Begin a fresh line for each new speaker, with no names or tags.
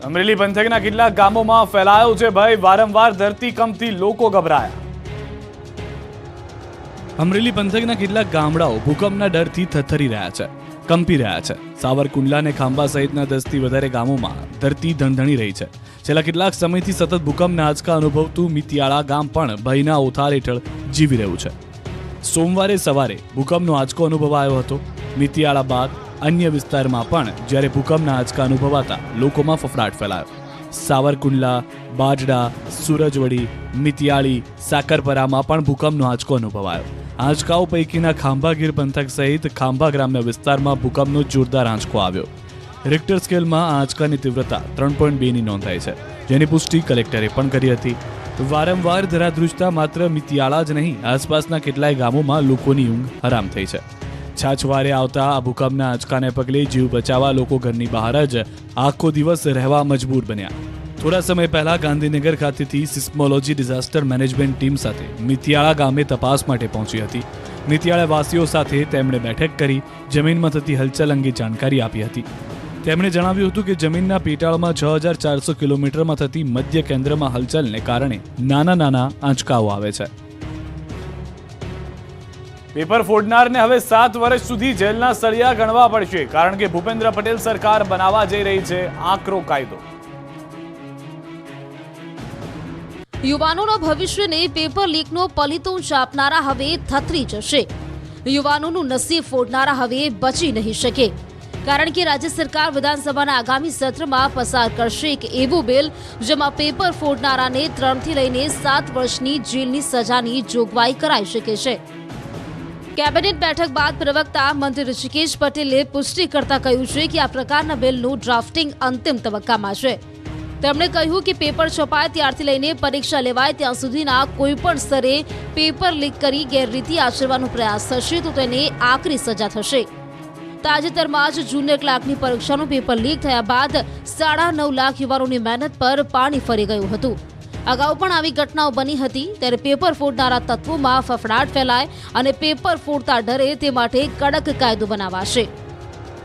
અમરેલી પંથકના કેટલાક ગામોમાં ફેલાયો છે ભય, વારંવાર ધરતીકંપથી લોકો ગભરાયા. અમરેલી પંથકના કેટલાક ગામડાઓ ભૂકંપના ડરથી થરથરી રહ્યા છે, કંપી રહ્યા છે. સાવરકુંડલા અને ખાંભા સહિતના 10 થી વધારે ગામોમાં ધરતી ધણધણી રહી છે. છેલ્લા કેટલાક સમયથી સતત ભૂકંપના આંચકા અનુભવતું મિતિયાળા ગામ પણ ભયના ઓથાર હેઠળ જીવી રહ્યું છે. સોમવારે સવારે ભૂકંપનો આંચકો અનુભવાયો હતો. મિતિયાળા બાદ અન્ય વિસ્તારમાં પણ જ્યારે ભૂકંપના આંચકા અનુભવાતા લોકોમાં ફફડાટ ફેલાયો. સાવરકુંડલા, બાજડા, સુરજવડી, મિતિયાળી, સાકરપરામાં પણ ભૂકંપનો આંચકો અનુભવાયો. આંચકાઓ પૈકીના ખાંભા ગીર પંથક સહિત ખાંભા ગ્રામ્ય વિસ્તારમાં ભૂકંપનો જોરદાર આંચકો આવ્યો. રિક્ટર સ્કેલમાં આ આંચકાની તીવ્રતા 3.2ની નોંધાઈ છે, જેની પુષ્ટિ કલેક્ટરે પણ કરી હતી. વારંવાર ધરાધ્રુજતા માત્ર મિતિયાળા જ નહીં, આસપાસના કેટલાય ગામોમાં લોકોની ઊંઘ હરામ થઈ છે. છાછવારે આવતા આ ભૂકંપના આંચકાને પગલે જીવ બચાવવા લોકો ઘરની બહાર જ આખો દિવસ રહેવા મજબૂર બન્યા. થોડા સમય પહેલા ગાંધીનગર ખાતેથી સિસ્મોલોજી ડિઝાસ્ટર મેનેજમેન્ટ ટીમ સાથે મિતિયાળા ગામે તપાસ માટે પહોંચી હતી. મિતિયાળા વાસીઓ સાથે તેમણે બેઠક કરી જમીનમાં થતી હલચલ અંગે જાણકારી આપી હતી. તેમણે જણાવ્યું હતું કે જમીનના પેટાળમાં 6400 કિલોમીટરમાં થતી મધ્ય કેન્દ્રમાં હલચલને કારણે નાના નાના આંચકાઓ આવે છે. પેપર ફોડનારને હવે 7 વર્ષ સુધી જેલના સળિયા ગણવા પડશે, કારણ કે ભૂપેન્દ્ર પટેલ સરકાર બનાવવા જઈ રહી છે આકરો કાયદો.
યુવાનોના ભવિષ્યને પેપર લીકનો પલીતો ચાપનારા હવે થથરી જશે. યુવાનોનું નસીબ ફોડનારા હવે બચી નહીં શકે, કારણ કે રાજ્ય સરકાર વિધાનસભાના આગામી સત્રમાં પસાર કરશે એક એવું બિલ જેમાં પેપર ફોડનારાને 3 થી લઈને 7 વર્ષની જેલની સજાની જોગવાઈ કરાઈ શકે છે. કેબિનેટ બેઠક બાદ પ્રવક્તા મંત્રી ઋષિકેશ પટેલે પુષ્ટિ કરતા કહ્યું છે કે આ પ્રકારના બિલનું ડ્રાફ્ટિંગ અંતિમ તબક્કામાં છે. તેમણે કહ્યું કે પેપર છપાય ત્યારથી લઈને પરીક્ષા લેવાય ત્યાં સુધીના કોઈપણ સ્તરે પેપર લીક કરી ગેરરીતિ આચરવાનો પ્રયાસ થશે તો તેને આકરી સજા થશે. તાજેતરમાં જ જુનિયર ક્લાર્કની પરીક્ષાનું પેપર લીક થયા બાદ 9.5 લાખ યુવાનોની મહેનત પર પાણી ફરી ગયું હતું. અગાઉ પણ આવી ઘટનાઓ બની હતી, ત્યારે પેપર ફોડનારા તત્વોમાં ફફડાટ ફેલાય અને પેપર ફોડતા ડરે તે માટે કડક કાયદો બનાવાશે.